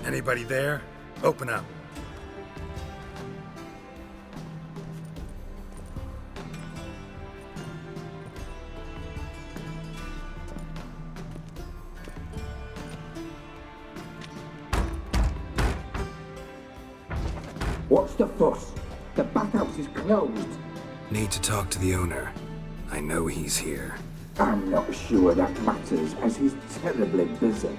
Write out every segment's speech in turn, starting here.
Anybody there? Open up. What's the fuss? The bathhouse is closed. Need to talk to the owner. I know he's here. I'm not sure that matters, as he's terribly busy.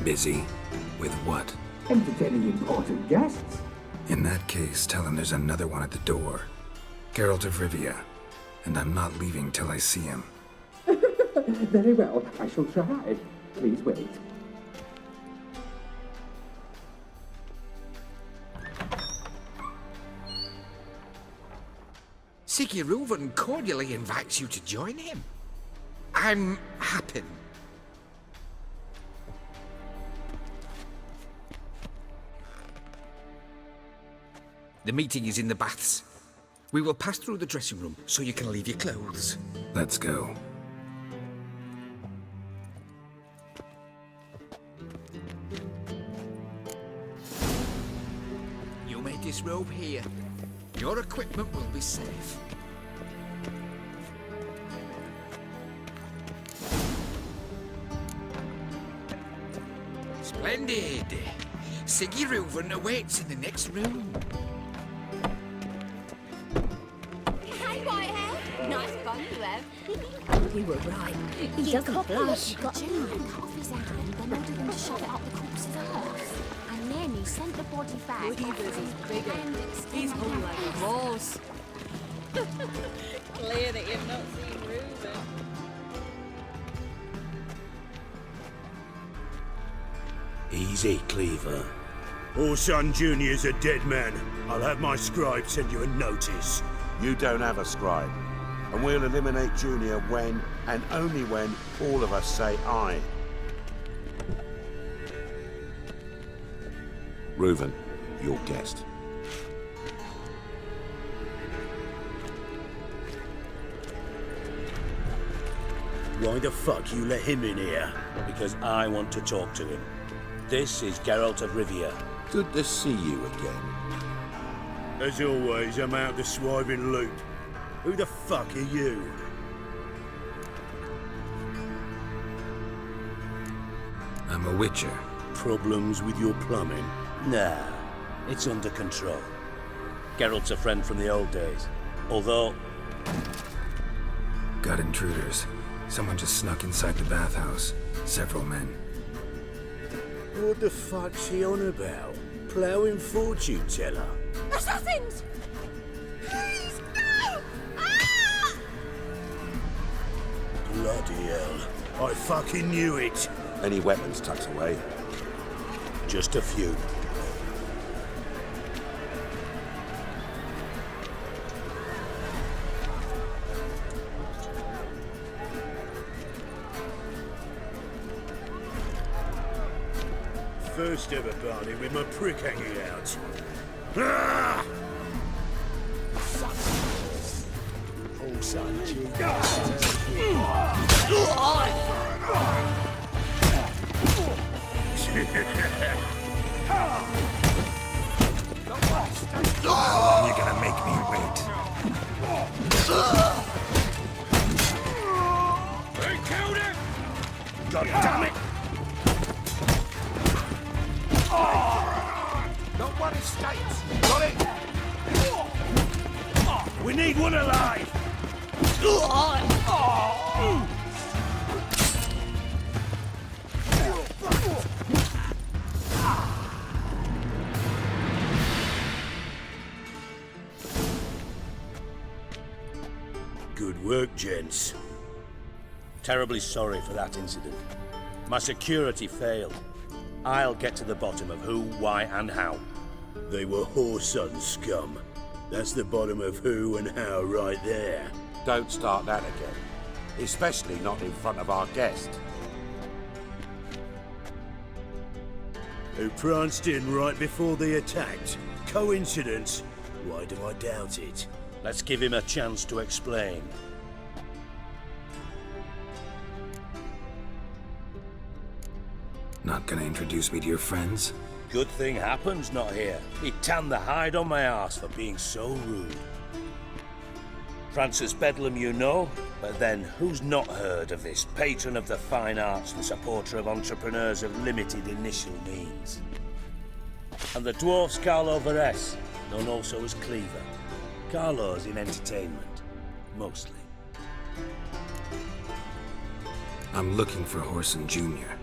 Busy? With what? Entertaining important guests. In that case, tell him there's another one at the door. Geralt of Rivia. And I'm not leaving till I see him. Very well, I shall try. Please wait. Superhuman cordially invites you to join him. I'm happy. The meeting is in the baths. We will pass through the dressing room so you can leave your clothes. Let's go. You may disrobe here. Your equipment will be safe. Splendid! Superhuman awaits in the next room. Hey, Whitehair! Nice bun you have. You were right. He doesn't blush. Got him cut off his hand, then ordered him to shove it up the corpse's arse. And then he sent the body back. Weavers is bigger. And He's extended hung like a horse. Clear that you've not seen Reuben. Easy, Cleaver. Whoreson Junior's a dead man. I'll have my scribe send you a notice. You don't have a scribe. And we'll eliminate Junior when, and only when, all of us say aye. Reuven, your guest. Why the fuck you let him in here? Because I want to talk to him. This is Geralt of Rivia. Good to see you again. As always, I'm out to swiving loot. Who the fuck are you? I'm a witcher. Problems with your plumbing? Nah, it's under control. Geralt's a friend from the old days. Although, Got intruders. Someone just snuck inside the bathhouse. Several men. What the fuck's he on about? Ploughing fortune teller? assassins! Please, no! Ah! Bloody hell. I fucking knew it. Any weapons tucked away? Just a few. First ever party with my prick hanging out. Ah! Whoreson How long you gonna make me wait? Hey, killed him! God damn it! Not one escapes! Got it! We need one alive! Good work, gents. terribly sorry for that incident. My security failed. I'll get to the bottom of who, why, and how. They were Whoreson scum. That's the bottom of who and how right there. Don't start that again. Especially not in front of our guest. Who pranced in right before they attacked. Coincidence? Why do I doubt it? Let's give him a chance to explain. Not gonna introduce me to your friends? Good thing Happen's not here. He'd tan the hide on my arse for being so rude. Francis Bedlam you know, but then who's not heard of this patron of the fine arts and supporter of entrepreneurs of limited initial means? And the dwarf's Carlo Vares, known also as Cleaver. Carlo's in entertainment, mostly. I'm looking for Whoreson Junior.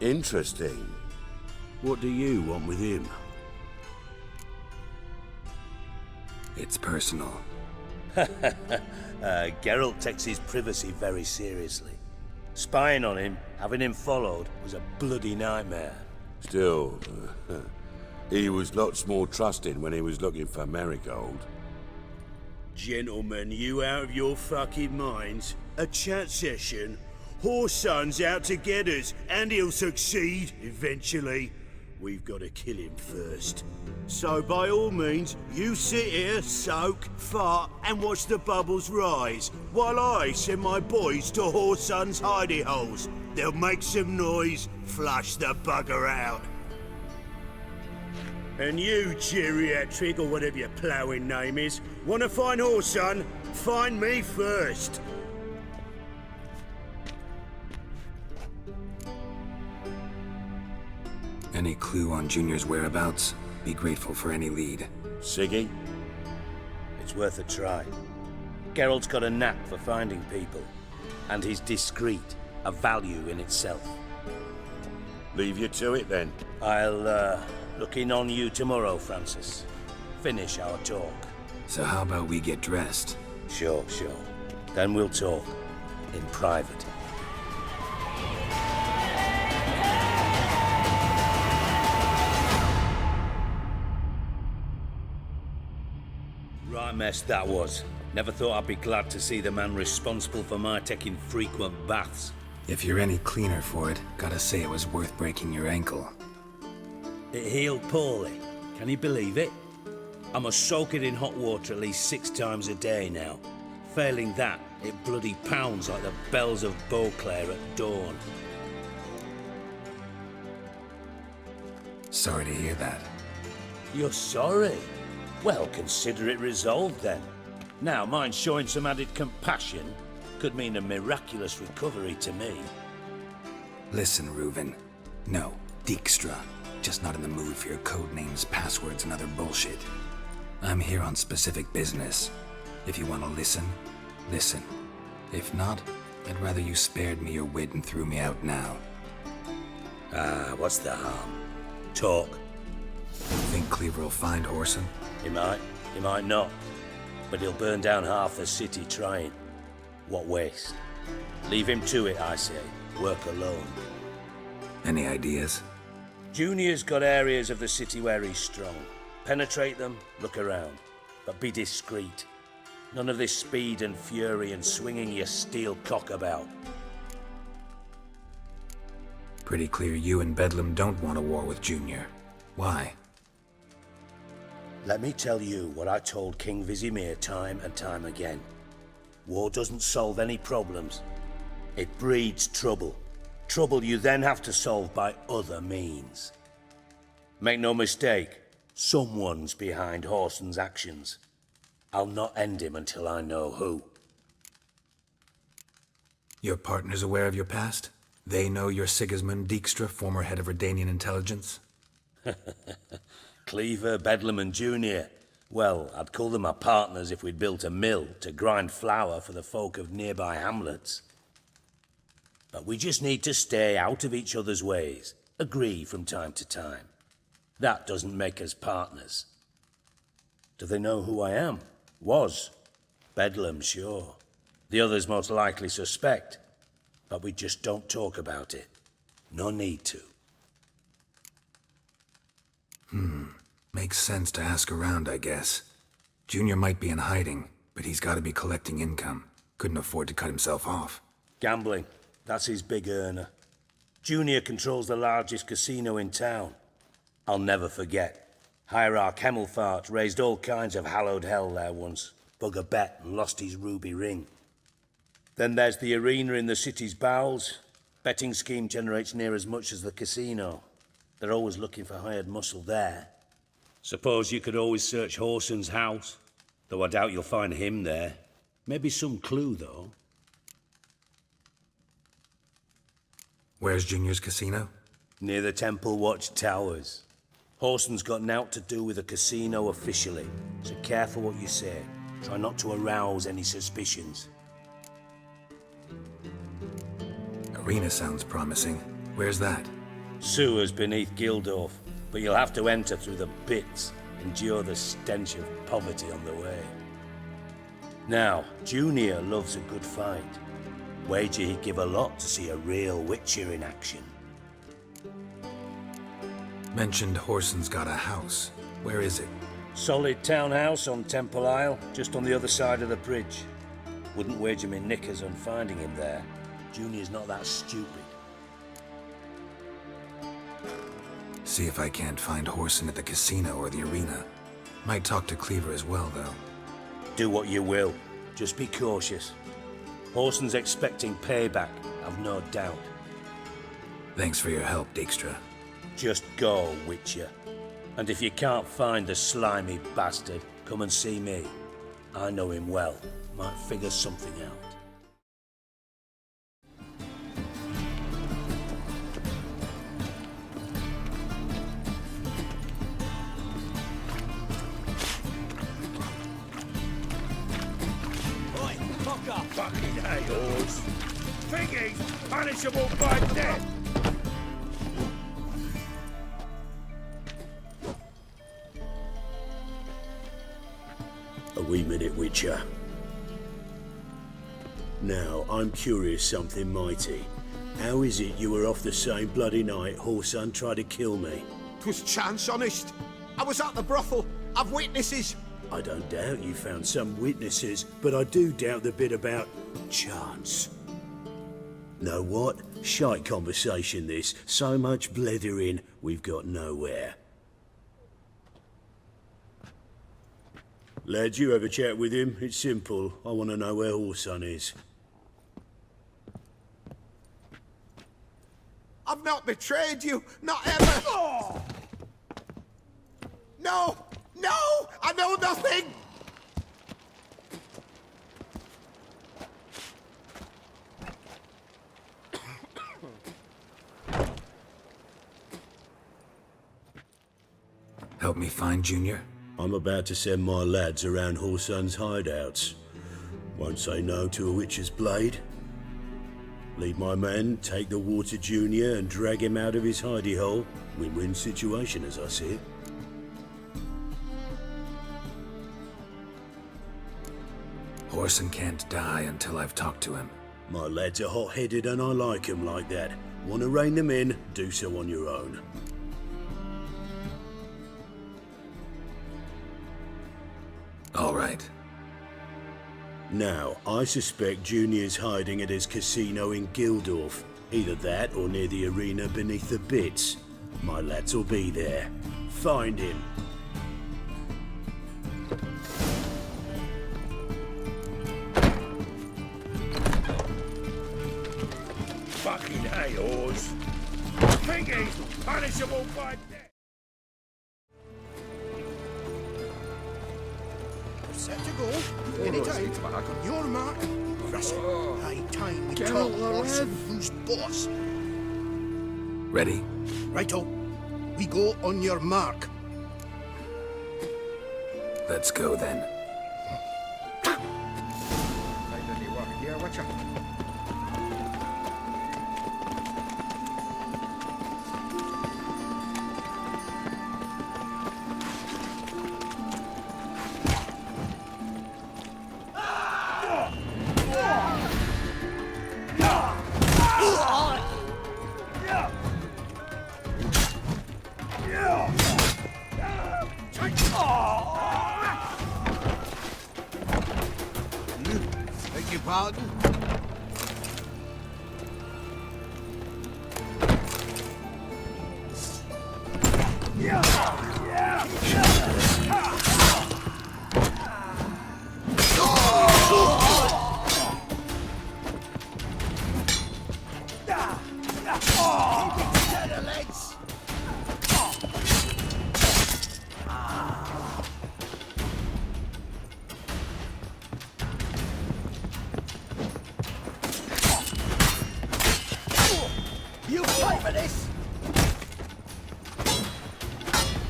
Interesting. What do you want with him? It's personal. Geralt takes his privacy very seriously. Spying on him, having him followed, was a bloody nightmare. Still, he was lots more trusting when he was looking for Marigold. Gentlemen, you out of your fucking minds? A chat session? Whoreson's out to get us, and he'll succeed, eventually. We've got to kill him first. So by all means, you sit here, soak, fart, and watch the bubbles rise, while I send my boys to Whoreson's hidey holes. They'll make some noise, flush the bugger out. And you, geriatric, or whatever your ploughing name is, want to find Whoreson? Find me first. Any clue on Junior's whereabouts? Be grateful for any lead. Siggy? It's worth a try. Geralt's got a knack for finding people, and he's discreet, a value in itself. Leave you to it then. I'll look in on you tomorrow, Francis. Finish our talk. So how about we get dressed? Sure. Then we'll talk. In private. Right mess that was. Never thought I'd be glad to see the man responsible for my taking frequent baths. If you're any cleaner for it, gotta say it was worth breaking your ankle. It healed poorly. Can you believe it? I must soak it in hot water at least 6 times a day now. Failing that, it bloody pounds like the bells of Beauclair at dawn. Sorry to hear that. You're sorry? Well, consider it resolved then. Now, mind showing some added compassion could mean a miraculous recovery to me. Listen, Reuven. No, Dijkstra. Just not in the mood for your code names, passwords, and other bullshit. I'm here on specific business. If you want to listen, listen. If not, I'd rather you spared me your wit and threw me out now. What's the harm? Talk. Think Cleaver will find Whoreson? He might not. But he'll burn down half the city trying. What waste. Leave him to it, I say. Work alone. Any ideas? Junior's got areas of the city where he's strong. Penetrate them, look around. But be discreet. None of this speed and fury and swinging your steel cock about. Pretty clear you and Bedlam don't want a war with Junior. Why? Let me tell you what I told King Vizimir time and time again. War doesn't solve any problems. It breeds trouble. Trouble you then have to solve by other means. Make no mistake, someone's behind Whoreson's actions. I'll not end him until I know who. Your partner's aware of your past? They know you're Sigismund Dijkstra, former head of Redanian intelligence? Cleaver, Bedlam and Junior. Well, I'd call them my partners if we'd built a mill to grind flour for the folk of nearby hamlets. But we just need to stay out of each other's ways, agree from time to time. That doesn't make us partners. Do they know who I am? Was. Bedlam, sure. The others most likely suspect. But we just don't talk about it. No need to. Makes sense to ask around, I guess. Junior might be in hiding, but he's got to be collecting income. Couldn't afford to cut himself off. Gambling. That's his big earner. Junior controls the largest casino in town. I'll never forget. Hierarch Hemmelfart raised all kinds of hallowed hell there once. Bug a bet and lost his ruby ring. Then there's the arena in the city's bowels. Betting scheme generates near as much as the casino. They're always looking for hired muscle there. Suppose you could always search Whoreson's house, though I doubt you'll find him there. Maybe some clue, though. Where's Junior's casino? Near the Temple Watch Towers. Whoreson's got nought to do with the casino officially, so careful what you say. Try not to arouse any suspicions. Arena sounds promising. Where's that? Sewers beneath Gildorf, but you'll have to enter through the pits, endure the stench of poverty on the way. Now, Junior loves a good fight. Wager he'd give a lot to see a real Witcher in action. Mentioned Whoreson's got a house. Where is it? Solid townhouse on Temple Isle, just on the other side of the bridge. Wouldn't wager me knickers on finding him there. Junior's not that stupid. See if I can't find Whoreson at the casino or the arena. Might talk to Cleaver as well, though. Do what you will. Just be cautious. Whoreson's expecting payback, I've no doubt. Thanks for your help, Dijkstra. Just go, Witcher. And if you can't find the slimy bastard, come and see me. I know him well. Might figure something out. Fucking hay-horse. Thingy's punishable by death. A wee minute, Witcher. Now, I'm curious something mighty. How is it you were off the same bloody night Whoreson tried to kill me? 'Twas chance, honest. I was at the brothel. I've witnesses. I don't doubt you found some witnesses, but I do doubt the bit about chance. Know what? Shite conversation this. So much blethering, we've got nowhere. Lads, you have a chat with him. It's simple. I want to know where Whoreson is. I've not betrayed you. Not ever. Oh! No! No! I know nothing! Help me find Junior? I'm about to send my lads around Whoreson's hideouts. Won't say no to a witch's blade. Lead my men, take the water Junior and drag him out of his hidey hole. Win-win situation as I see it. Whoreson can't die until I've talked to him. My lads are hot-headed and I like 'em like that. Want to rein them in? Do so on your own. All right. Now, I suspect Junior's hiding at his casino in Gildorf. Either that or near the arena beneath the bits. My lads will be there. Find him. Fucking hay-horse. Thingy's punishable by death. Set to go. Anytime. Your mark. Russell. High time we tell Whoreson who's boss. Ready? Righto. We go on your mark. Let's go then. Beg your pardon?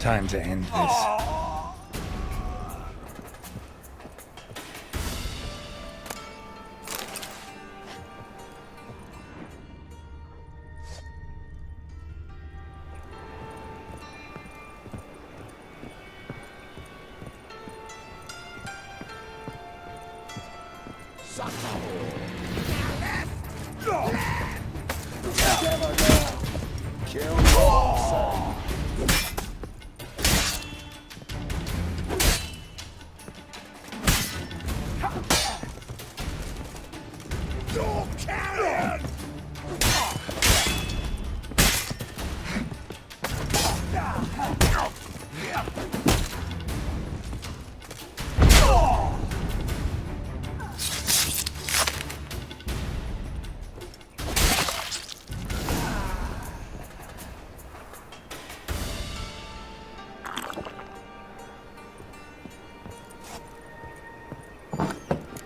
Time to end this.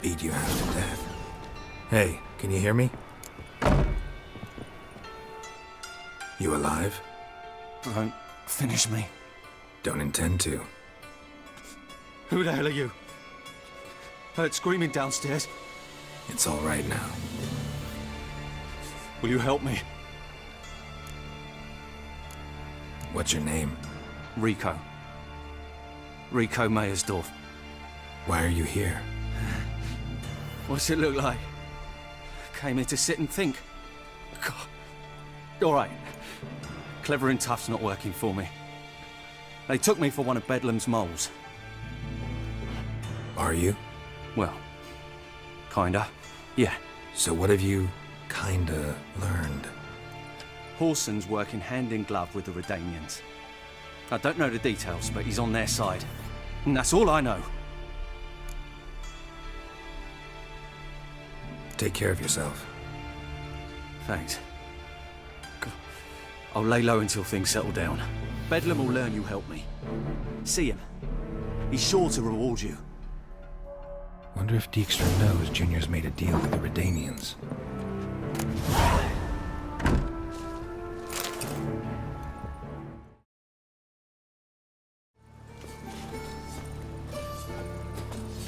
Beat you half to death. Hey, can you hear me? You alive? Don't finish me. Don't intend to. Who the hell are you? Heard screaming downstairs. It's all right now. Will you help me? What's your name? Rico. Rico Meyersdorf. Why are you here? What's it look like? Came here to sit and think. God. All right. Clever and tough's not working for me. They took me for one of Bedlam's moles. Are you? Well, kinda. Yeah. So what have you kinda learned? Whoreson's working hand in glove with the Redanians. I don't know the details, but he's on their side. And that's all I know. Take care of yourself. Thanks. God. I'll lay low until things settle down. Bedlam will learn you helped me. See him. He's sure to reward you. Wonder if Dijkstra knows Junior's made a deal with the Redanians.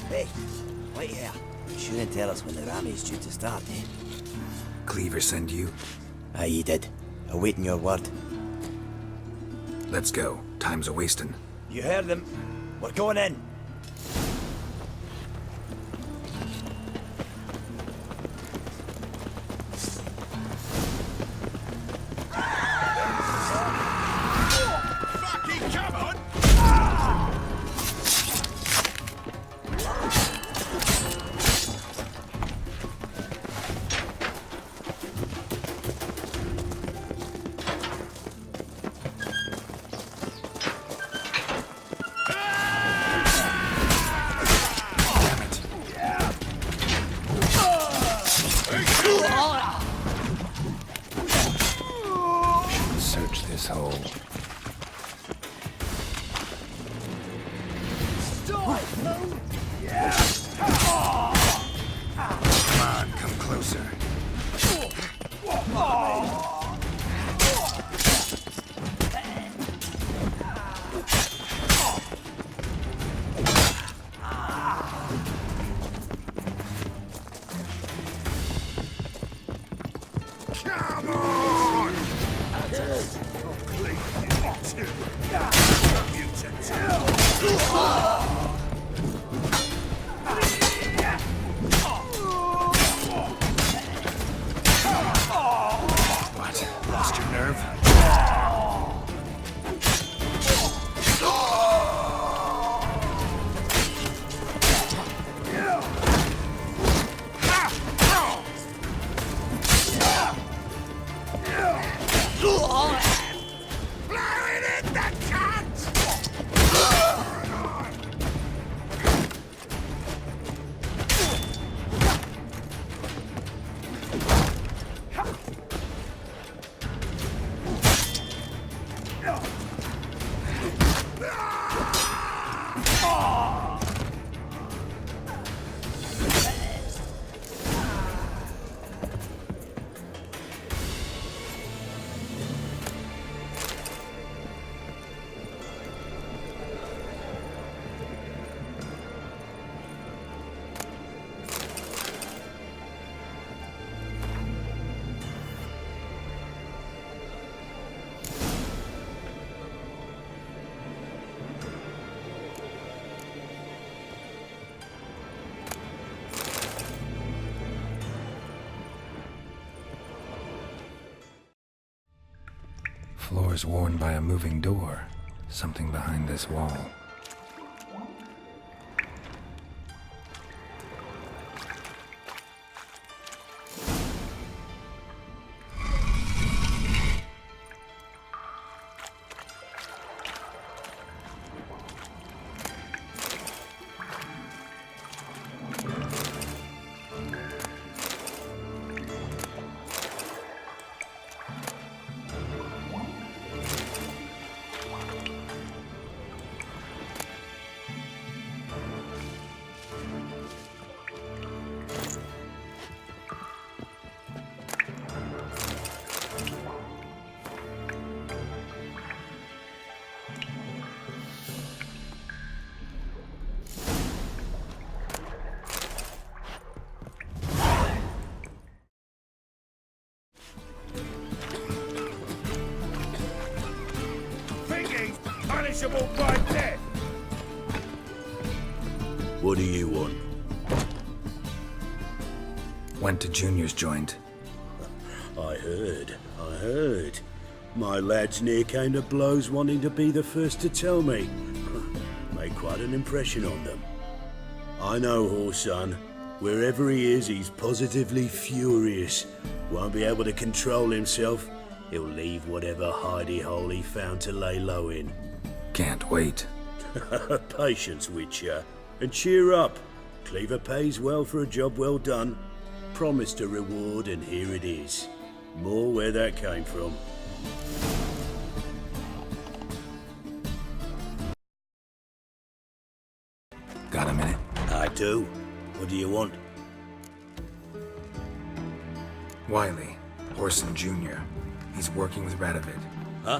Hey, wait here. You shouldn't tell us when the rally's due to start, eh? Cleaver send you? Aye, he did. Awaiting your word. Let's go. Time's a-wasting. You heard them. We're going in. Search this hole. Come on, come closer. Come on! What? Lost your nerve? floor's worn by a moving door. Something behind this wall. Punishable by death! What do you want? Went to Junior's joint. I heard. My lads near came to blows wanting to be the first to tell me. Made quite an impression on them. I know Whoreson. Wherever he is, he's positively furious. Won't be able to control himself. He'll leave whatever hidey hole he found to lay low in. Can't wait. Patience, Witcher. And cheer up. Cleaver pays well for a job well done. Promised a reward, and here it is. More where that came from. Got a minute? I do. What do you want? Wiley, Whoreson Junior. He's working with Radovid. Huh?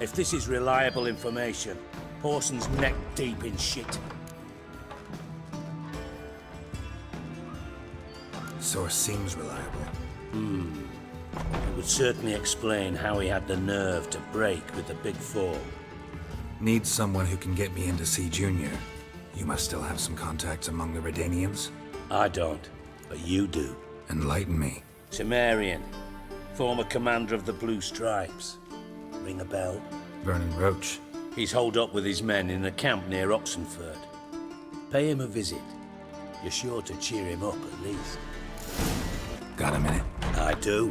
If this is reliable information, Whoreson's neck deep in shit. Source seems reliable. It would certainly explain how he had the nerve to break with the Big Four. Need someone who can get me in to see Junior. You must still have some contacts among the Redanians? I don't, but you do. Enlighten me. Temerian, former commander of the Blue Stripes. Ring a bell? Vernon Roach. He's holed up with his men in a camp near Oxenford. Pay him a visit. You're sure to cheer him up at least. Got a minute? I do.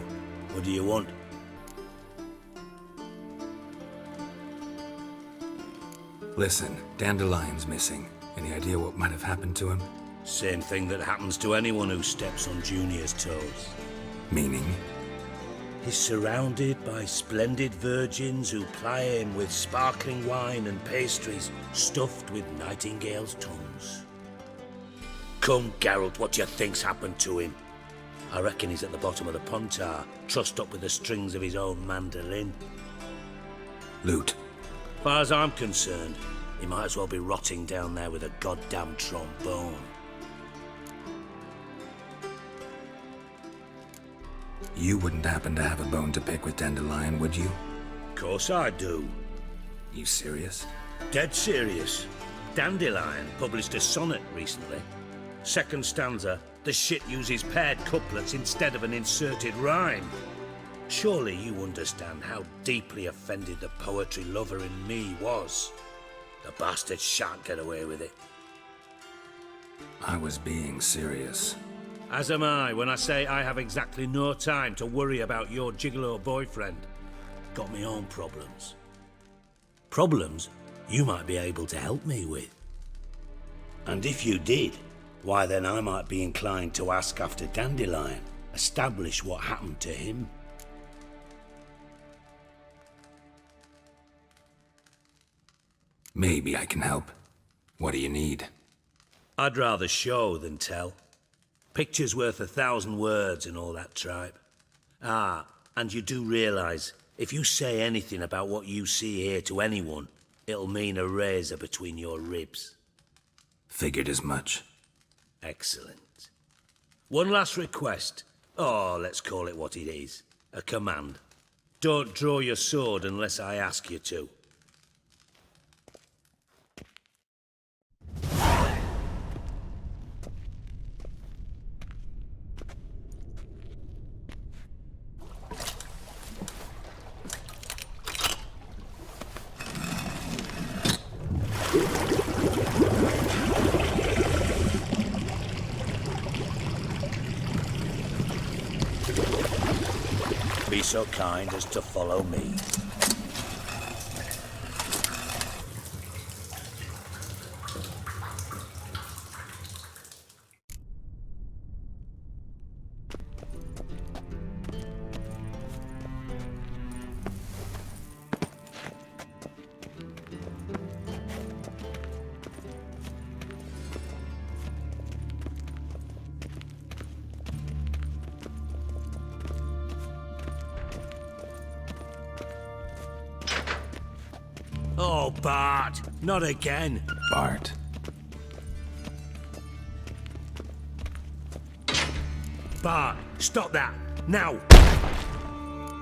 What do you want? Listen, Dandelion's missing. Any idea what might have happened to him? Same thing that happens to anyone who steps on Junior's toes. Meaning? He's surrounded by splendid virgins who ply him with sparkling wine and pastries stuffed with nightingales' tongues. Come, Geralt, what do you think's happened to him? I reckon he's at the bottom of the Pontar, trussed up with the strings of his own mandolin. Loot. Far as I'm concerned, he might as well be rotting down there with a goddamn trombone. You wouldn't happen to have a bone to pick with Dandelion, would you? Of course I do. You serious? Dead serious. Dandelion published a sonnet recently. Second stanza, the shit uses paired couplets instead of an inserted rhyme. Surely you understand how deeply offended the poetry lover in me was. The bastard shan't get away with it. I was being serious. As am I when I say I have exactly no time to worry about your gigolo boyfriend. Got me own problems. Problems you might be able to help me with. And if you did, why then I might be inclined to ask after Dandelion, establish what happened to him. Maybe I can help. What do you need? I'd rather show than tell. Picture's worth 1,000 words and all that tripe. Ah, and you do realise, if you say anything about what you see here to anyone, it'll mean a razor between your ribs. Figured as much. Excellent. One last request. Oh, let's call it what it is. A command. Don't draw your sword unless I ask you to. be so kind as to follow me. Oh, Bart, not again. Bart. Bart, stop that, now!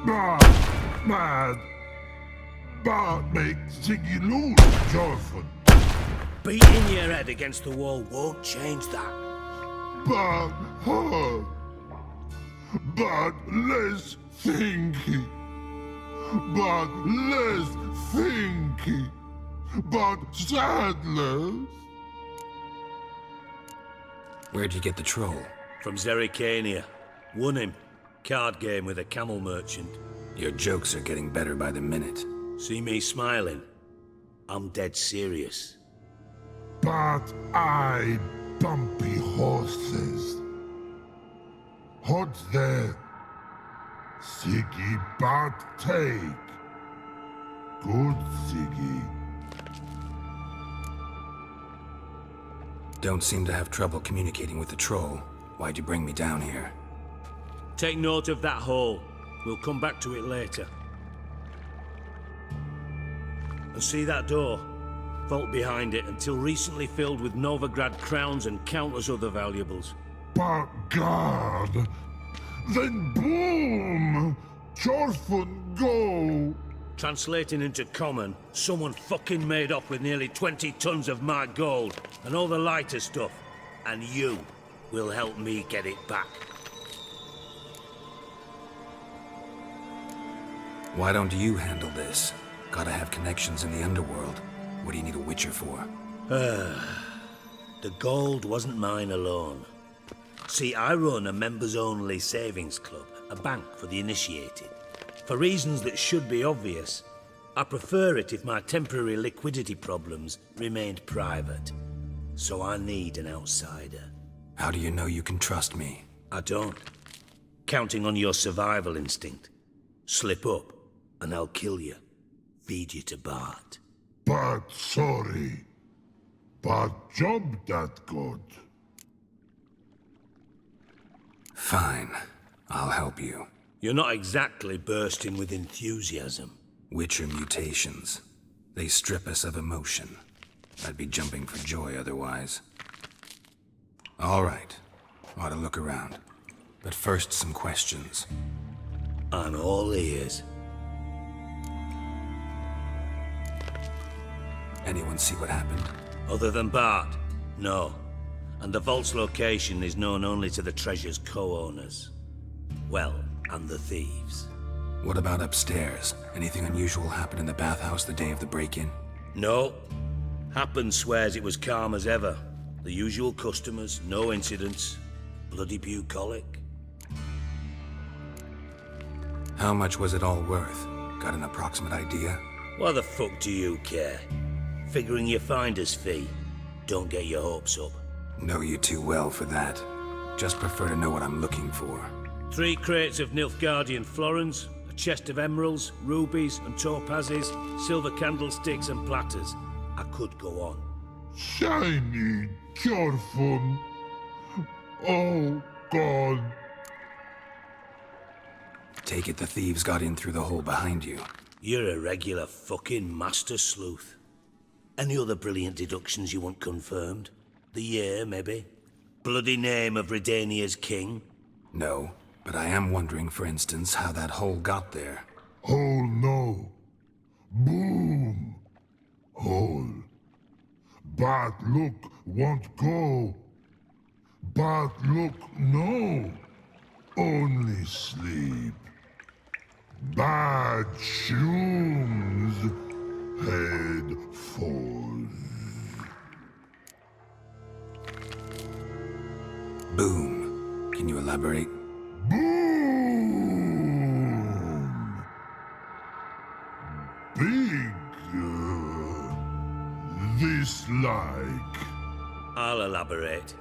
Bart, man. Bart makes Ziggy lose, Jorfin. Beating your head against the wall won't change that. Bart hard. Bart less thinky. Bart less thinky. Bart sadless. Where'd you get the troll? From Zerrikania. Won him. Card game with a camel merchant. Your jokes are getting better by the minute. See me smiling? I'm dead serious. Bart eye bumpy horses. Hot there. Ziggy Bart take. Good Ziggy. Don't seem to have trouble communicating with the troll. Why'd you bring me down here? Take note of that hole. We'll come back to it later. And see that door? Vault behind it, until recently filled with Novigrad crowns and countless other valuables. But God! Then boom! Jorfin go! Translating into common, someone fucking made off with nearly 20 tons of my gold, and all the lighter stuff. And you will help me get it back. Why don't you handle this? Gotta have connections in the underworld. What do you need a witcher for? The gold wasn't mine alone. See, I run a members-only savings club, a bank for the initiated. For reasons that should be obvious, I prefer it if my temporary liquidity problems remained private. So I need an outsider. How do you know you can trust me? I don't. Counting on your survival instinct. Slip up, and I'll kill you. Feed you to Bart. But sorry. But job that good. Fine. I'll help you. You're not exactly bursting with enthusiasm. Witcher mutations. They strip us of emotion. I'd be jumping for joy otherwise. All right. Ought to look around. But first, some questions. I'm all ears. Anyone see what happened? Other than Bart? No. And the vault's location is known only to the treasure's co-owners. Well, and the thieves. What about upstairs? Anything unusual happen in the bathhouse the day of the break-in? No. Happen swears it was calm as ever. The usual customers, no incidents. Bloody bucolic. How much was it all worth? Got an approximate idea? Why the fuck do you care? Figuring your finder's fee. Don't get your hopes up. Know you too well for that. Just prefer to know what I'm looking for. 3 crates of Nilfgaardian florins, a chest of emeralds, rubies and topazes, silver candlesticks and platters. I could go on. Shiny Jorfin. Oh, God. Take it the thieves got in through the hole behind you. You're a regular fucking master sleuth. Any other brilliant deductions you want confirmed? The year, maybe? Bloody name of Redania's king? No, but I am wondering, for instance, how that hole got there. Hole no. Boom. Hole. Bad look won't go. Bad look no. Only sleep. Bad shoes. Head falls. Boom. Can you elaborate? Boom! I'll elaborate.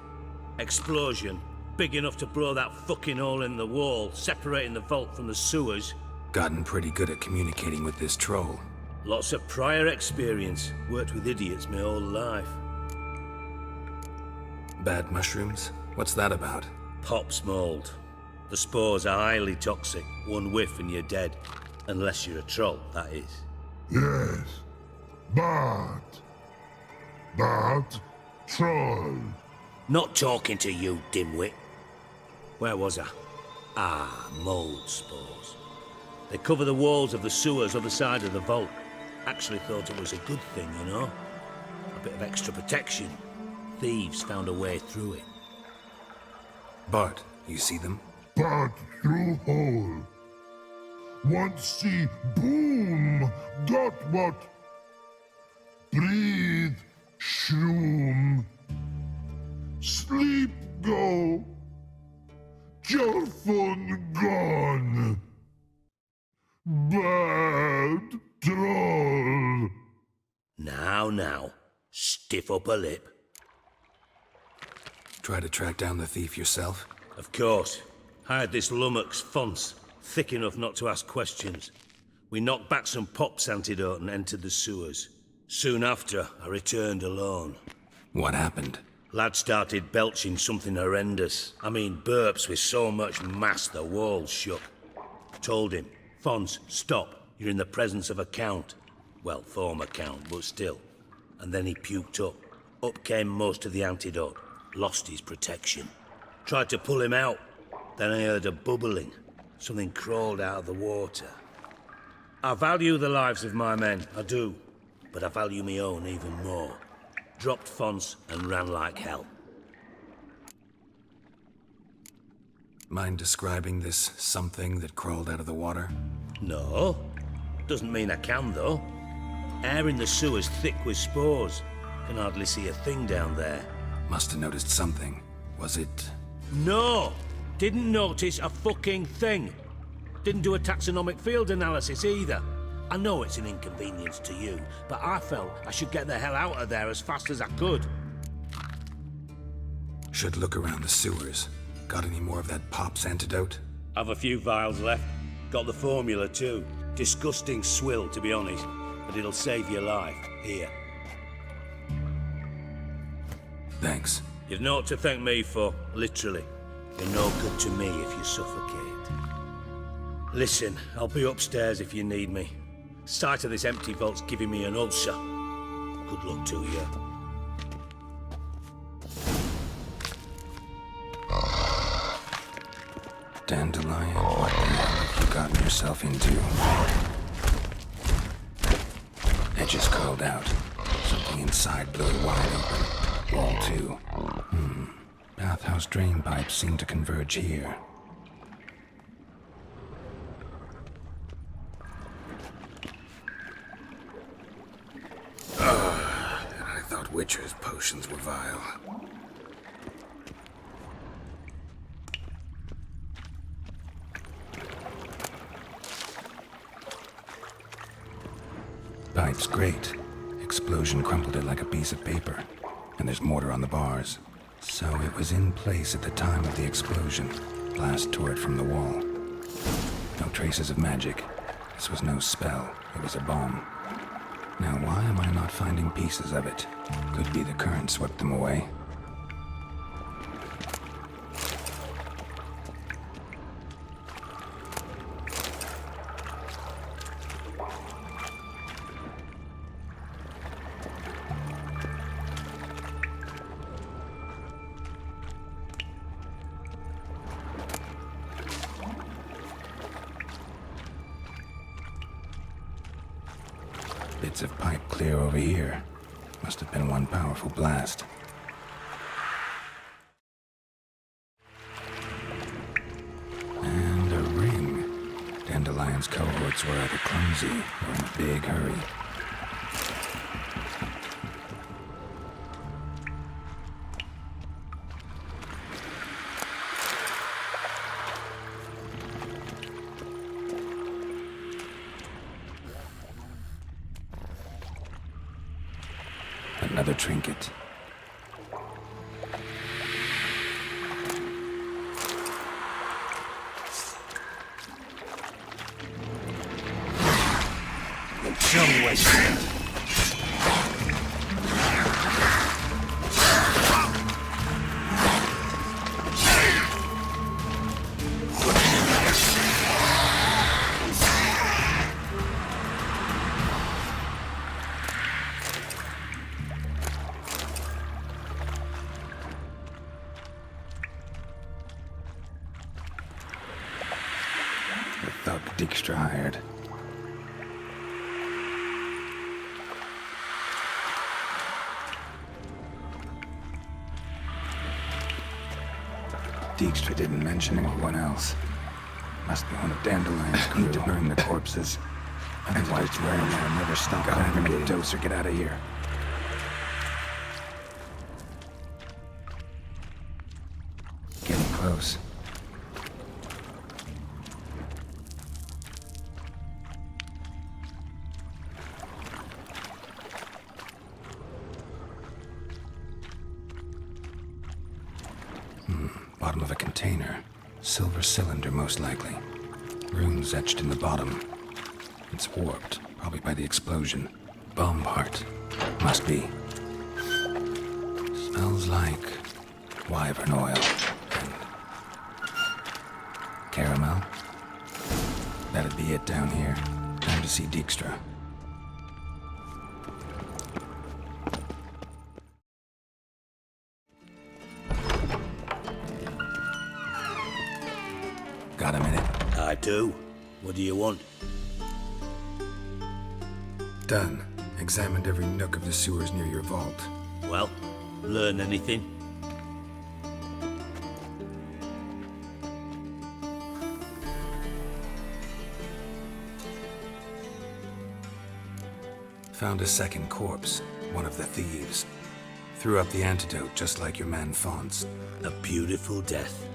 Explosion, big enough to blow that fucking hole in the wall, separating the vault from the sewers. Gotten pretty good at communicating with this troll. Lots of prior experience. Worked with idiots my whole life. Bad mushrooms? What's that about? Pops mold. The spores are highly toxic. One whiff and you're dead. Unless you're a troll, that is. Yes, but that troll. Not talking to you, dimwit. Where was I? Ah, mold spores. They cover the walls of the sewers other side of the vault. Actually thought it was a good thing, you know? A bit of extra protection. Thieves found a way through it. Bart, you see them? But through hole. Once see boom, got what? Breathe, shroom. Sleep go. Your phone gone. Bad troll. Now, stiff up a lip. Try to track down the thief yourself? Of course. Hired this lummox Fons, thick enough not to ask questions. We knocked back some Pop's antidote and entered the sewers. Soon after, I returned alone. What happened? Lad started belching something horrendous. I mean, burps with so much mass the walls shook. Told him, Fons, stop. You're in the presence of a count. Well, former count, but still. And then he puked up. Up came most of the antidote. Lost his protection. Tried to pull him out. Then I heard a bubbling. Something crawled out of the water. I value the lives of my men, I do. But I value my own even more. Dropped Fons and ran like hell. Mind describing this something that crawled out of the water? No. Doesn't mean I can, though. Air in the sewer's thick with spores. Can hardly see a thing down there. Must have noticed something. Was it... No! Didn't notice a fucking thing. Didn't do a taxonomic field analysis either. I know it's an inconvenience to you, but I felt I should get the hell out of there as fast as I could. Should look around the sewers. Got any more of that Pop's antidote? Have a few vials left. Got the formula too. Disgusting swill, to be honest. But it'll save your life. Here. Thanks. You've naught to thank me for, literally. You're no good to me if you suffocate. Listen, I'll be upstairs if you need me. Sight of this empty vault's giving me an ulcer. Good luck to you. Dandelion, what the hell have you gotten yourself into? Edges curled out. Something inside blew it wide open. Wall too. Bathhouse drain pipes seem to converge here. I thought Witcher's potions were vile. Pipe's great. Explosion crumpled it like a piece of paper. And there's mortar on the bars. So it was in place at the time of the explosion. Blast tore it from the wall. No traces of magic. This was no spell. It was a bomb. Now why am I not finding pieces of it? Could be the current swept them away. Bits of pipe clear over here. Must have been one powerful blast. And a ring. Dandelion's cohorts were either clumsy or in a big hurry. Another trinket. The thug Dijkstra hired. Dijkstra didn't mention anyone else. Must be one of Dandelion's crew to burn the corpses. Otherwise, Rare never stop. Gotta have a dose or get out of here. Getting close. Bottom of a container. Silver cylinder, most likely. Runes etched in the bottom. It's warped, probably by the explosion. Bomb part. Must be. Smells like wyvern oil and caramel. That'd be it down here. Time to see Dijkstra. Got a minute? I do. What do you want? Done. Examined every nook of the sewers near your vault. Well, learn anything? Found a second corpse, one of the thieves. Threw up the antidote just like your man Faunt's. A beautiful death.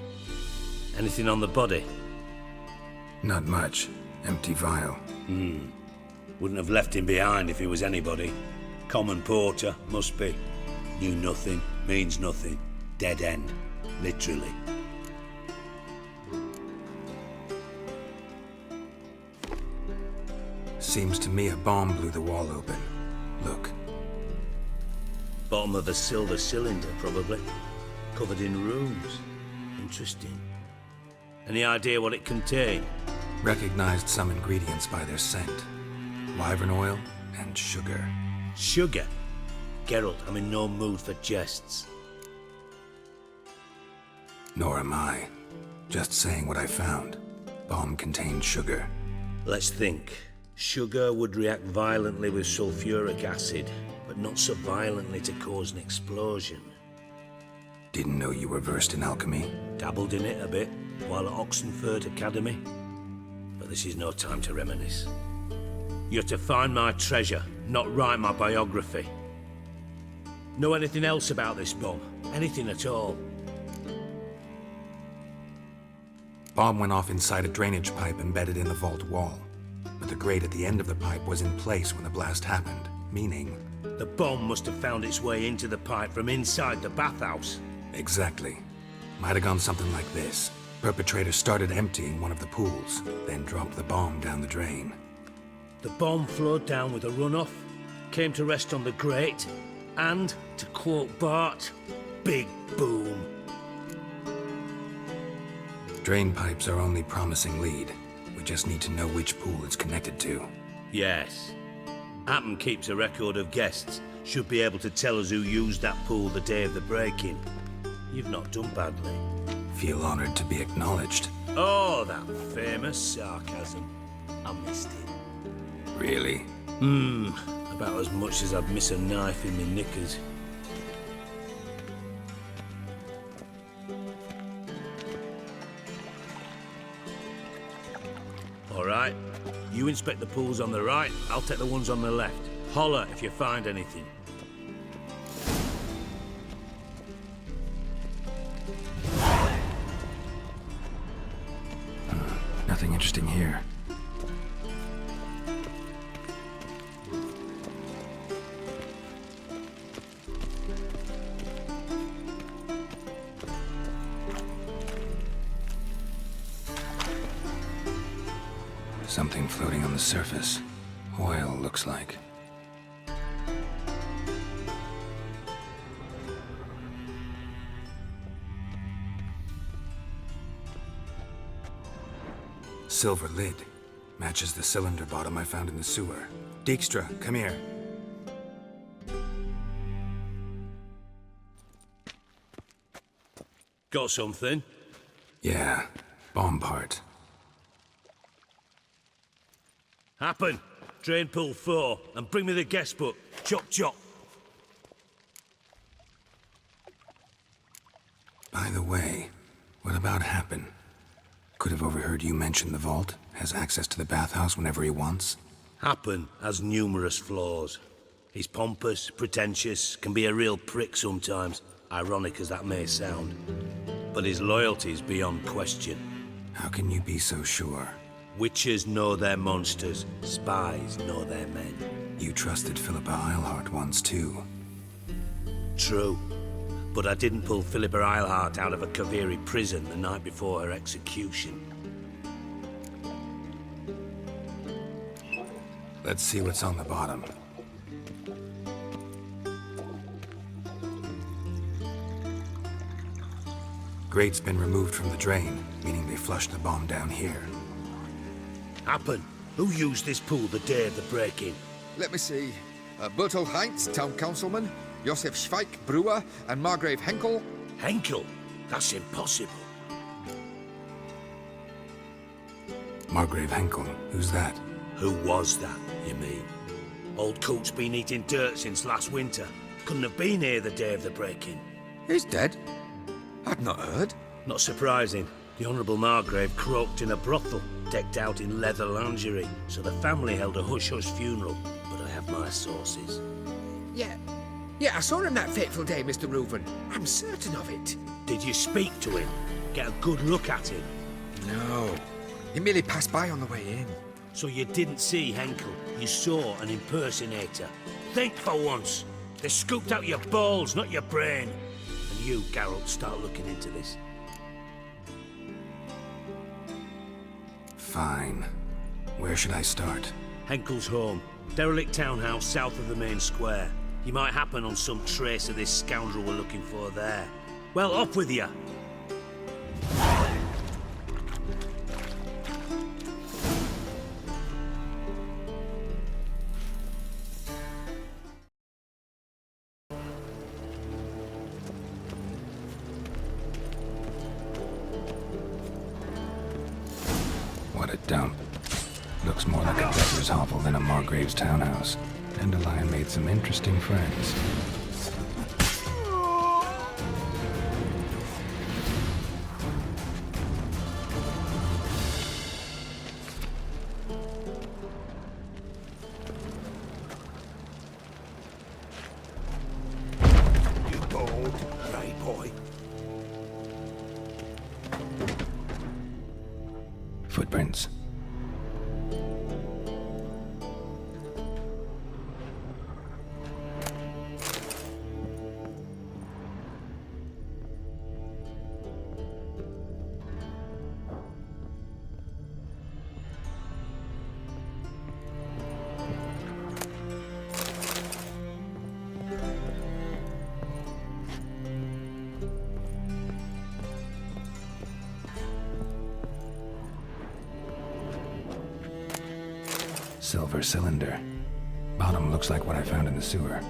Anything on the body? Not much. Empty vial. Wouldn't have left him behind if he was anybody. Common porter, must be. Knew nothing, means nothing. Dead end. Literally. Seems to me a bomb blew the wall open. Look. Bottom of a silver cylinder, probably. Covered in runes. Interesting. Any idea what it contained? Recognized some ingredients by their scent. Wyvern oil and sugar. Sugar? Geralt, I'm in no mood for jests. Nor am I. Just saying what I found. Bomb contained sugar. Let's think. Sugar would react violently with sulfuric acid, but not so violently to cause an explosion. Didn't know you were versed in alchemy. Dabbled in it a bit, while at Oxenford Academy. But this is no time to reminisce. You're to find my treasure, not write my biography. Know anything else about this bomb? Anything at all? Bomb went off inside a drainage pipe embedded in the vault wall. But the grate at the end of the pipe was in place when the blast happened, meaning... The bomb must have found its way into the pipe from inside the bathhouse. Exactly. Might have gone something like this. Perpetrator started emptying one of the pools, then dropped the bomb down the drain. The bomb flowed down with a runoff, came to rest on the grate, and, to quote Bart, big boom. Drain pipes are only promising lead. We just need to know which pool it's connected to. Yes. Appen keeps a record of guests. Should be able to tell us who used that pool the day of the break-in. You've not done badly. Feel honored to be acknowledged. Oh, that famous sarcasm. I missed it. Really? About as much as I'd miss a knife in my knickers. All right. You inspect the pools on the right, I'll take the ones on the left. Holler if you find anything. Nothing interesting here. Something floating on the surface. Oil, looks like. Silver lid. Matches the cylinder bottom I found in the sewer. Dijkstra, come here. Got something? Yeah, bomb part. Happen. Drain pool 4, and bring me the guest book. Chop chop. By the way, what about Happen? Could have overheard you mention the vault. Has access to the bathhouse whenever he wants. Happen has numerous flaws. He's pompous, pretentious, can be a real prick sometimes, ironic as that may sound. But his loyalty's beyond question. How can you be so sure? Witches know their monsters, spies know their men. You trusted Philippa Eilhart once too. True. But I didn't pull Philippa Eilhart out of a Kaviri prison the night before her execution. Let's see what's on the bottom. Grate's been removed from the drain, meaning they flushed the bomb down here. Happen. Who used this pool the day of the break-in? Let me see. Bertolt Heinz, town councilman, Josef Schweik, brewer, and Margrave Henkel. Henkel? That's impossible. Margrave Henkel, who's that? Who was that, you mean? Old coot's been eating dirt since last winter. Couldn't have been here the day of the break-in. He's dead? I'd not heard. Not surprising. The Honourable Margrave croaked in a brothel, decked out in leather lingerie, so the family held a hush-hush funeral, but I have my sources. Yeah, I saw him that fateful day, Mr. Reuven. I'm certain of it. Did you speak to him? Get a good look at him? No. He merely passed by on the way in. So you didn't see Henkel, you saw an impersonator. Think for once. They scooped out your balls, not your brain. And you, Geralt, start looking into this. Fine. Where should I start? Henkel's home. Derelict townhouse south of the main square. You might happen on some trace of this scoundrel we're looking for there. Well, off with you. What a dump. Looks more like a beggar's hovel than a Margrave's townhouse. Dandelion made some interesting friends. You bold, Ray boy. Footprints. Silver cylinder. Bottom looks like what I found in the sewer.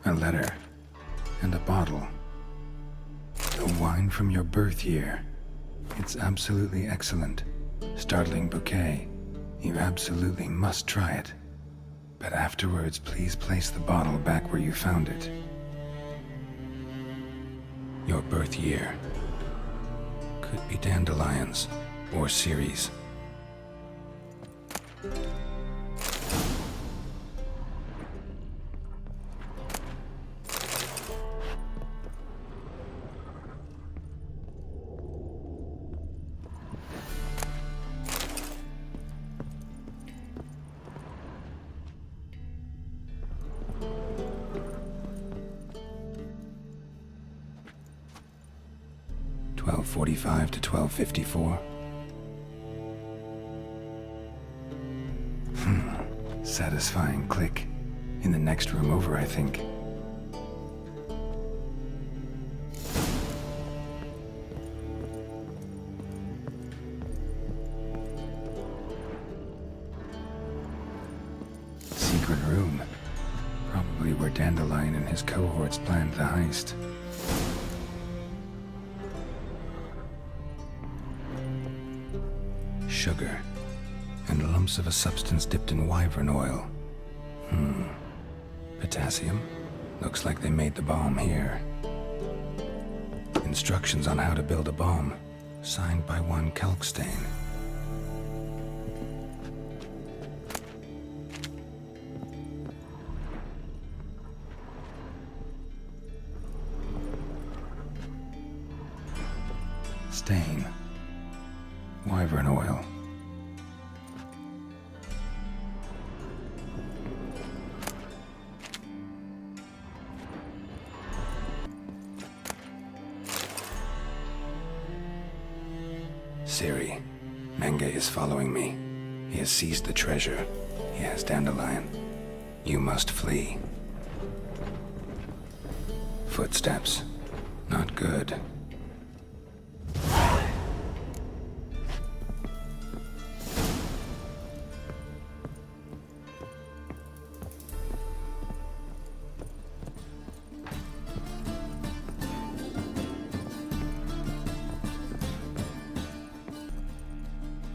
A letter. And a bottle. The wine from your birth year. It's absolutely excellent. Startling bouquet. You absolutely must try it. But afterwards, please place the bottle back where you found it. Your birth year. Could be Dandelion's or Ciri's. .45 to 12:54. Satisfying click. In the next room over, I think. Secret room. Probably where Dandelion and his cohorts planned the heist. Sugar, and lumps of a substance dipped in wyvern oil. Potassium? Looks like they made the bomb here. Instructions on how to build a bomb, signed by one Kalkstain. Stain. Wyvern oil. Ciri. Menge is following me. He has seized the treasure. He has Dandelion. You must flee. Footsteps. Not good.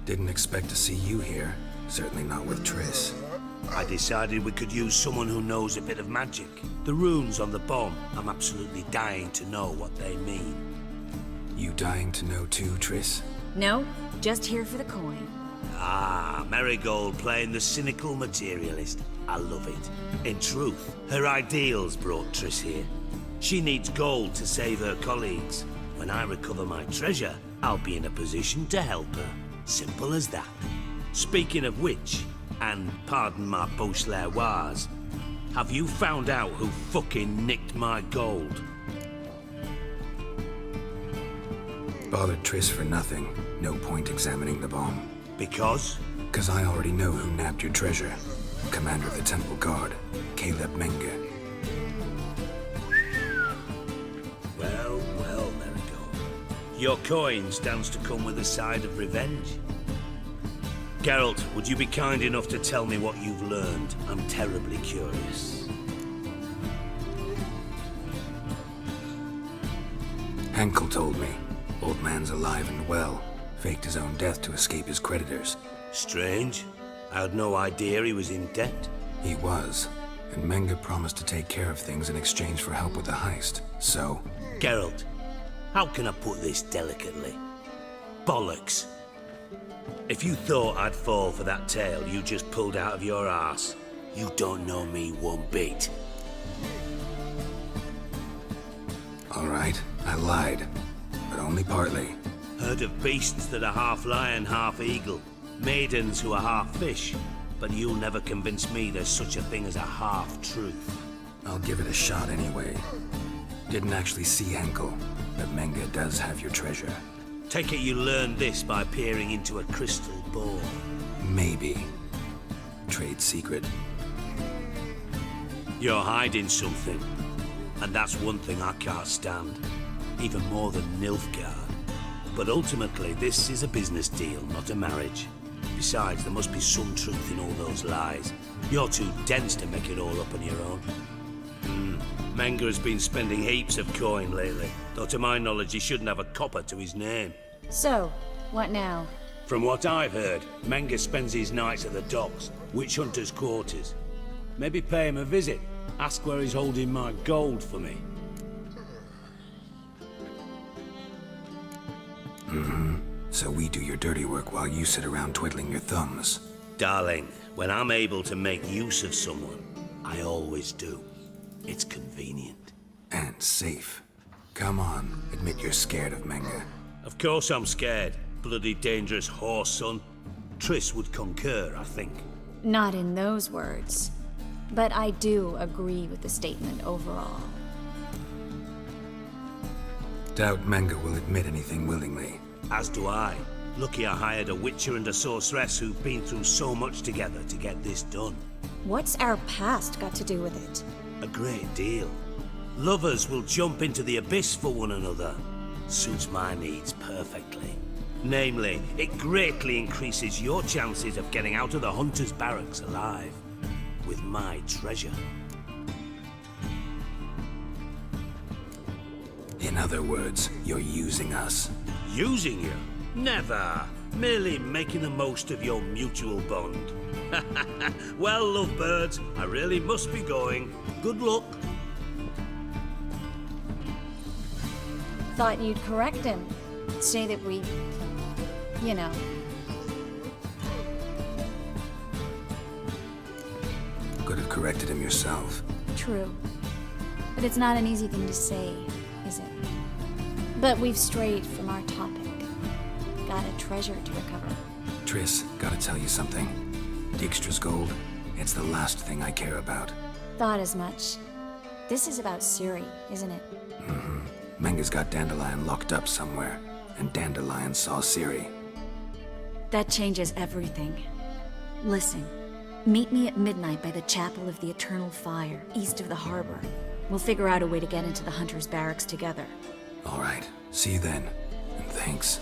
Didn't expect to see you here. Certainly not with Triss. I decided we could use someone who knows a bit of magic. The runes on the bomb, I'm absolutely dying to know what they mean. You dying to know too, Triss? No, just here for the coin. Ah, Marigold playing the cynical materialist. I love it. In truth, her ideals brought Triss here. She needs gold to save her colleagues. When I recover my treasure, I'll be in a position to help her. Simple as that. Speaking of which, and pardon my Beauclervois, have you found out who fucking nicked my gold? Bothered Triss for nothing. No point examining the bomb. Because? Because I already know who nabbed your treasure. Commander of the Temple Guard, Caleb Menge. Well, Marigold. Your coin stands to come with a side of revenge. Geralt, would you be kind enough to tell me what you've learned? I'm terribly curious. Henkel told me. Old man's alive and well. Faked his own death to escape his creditors. Strange. I had no idea he was in debt. He was. And Menge promised to take care of things in exchange for help with the heist. So... Geralt, how can I put this delicately? Bollocks. If you thought I'd fall for that tale you just pulled out of your arse, you don't know me one bit. All right, I lied. But only partly. Heard of beasts that are half lion, half eagle. Maidens who are half fish. But you'll never convince me there's such a thing as a half-truth. I'll give it a shot anyway. Didn't actually see Henkel, but Menge does have your treasure. Take it you learned this by peering into a crystal ball. Maybe. Trade secret. You're hiding something. And that's one thing I can't stand. Even more than Nilfgaard. But ultimately, this is a business deal, not a marriage. Besides, there must be some truth in all those lies. You're too dense to make it all up on your own. Menge has been spending heaps of coin lately, though to my knowledge he shouldn't have a copper to his name. So, what now? From what I've heard, Menge spends his nights at the docks, witch hunters' quarters. Maybe pay him a visit. Ask where he's holding my gold for me. So we do your dirty work while you sit around twiddling your thumbs. Darling, when I'm able to make use of someone, I always do. It's convenient. And safe. Come on, admit you're scared of Menge. Of course I'm scared. Bloody dangerous horse, son. Triss would concur, I think. Not in those words. But I do agree with the statement overall. Doubt Menge will admit anything willingly. As do I. Lucky I hired a witcher and a sorceress who've been through so much together to get this done. What's our past got to do with it? A great deal. Lovers will jump into the abyss for one another. Suits my needs perfectly. Namely, it greatly increases your chances of getting out of the hunter's barracks alive. With my treasure. In other words, you're using us. Using you? Never. Merely making the most of your mutual bond. Well, lovebirds, I really must be going. Good luck. Thought you'd correct him. Say that we... you know. Could have corrected him yourself. True. But it's not an easy thing to say, is it? But we've strayed from our topic. Got a treasure to recover. Triss, gotta tell you something. Dijkstra's gold, it's the last thing I care about. Thought as much. This is about Ciri, isn't it? Menge's got Dandelion locked up somewhere, and Dandelion saw Ciri. That changes everything. Listen, meet me at midnight by the Chapel of the Eternal Fire, east of the harbor. We'll figure out a way to get into the Hunter's barracks together. All right, see you then, and thanks.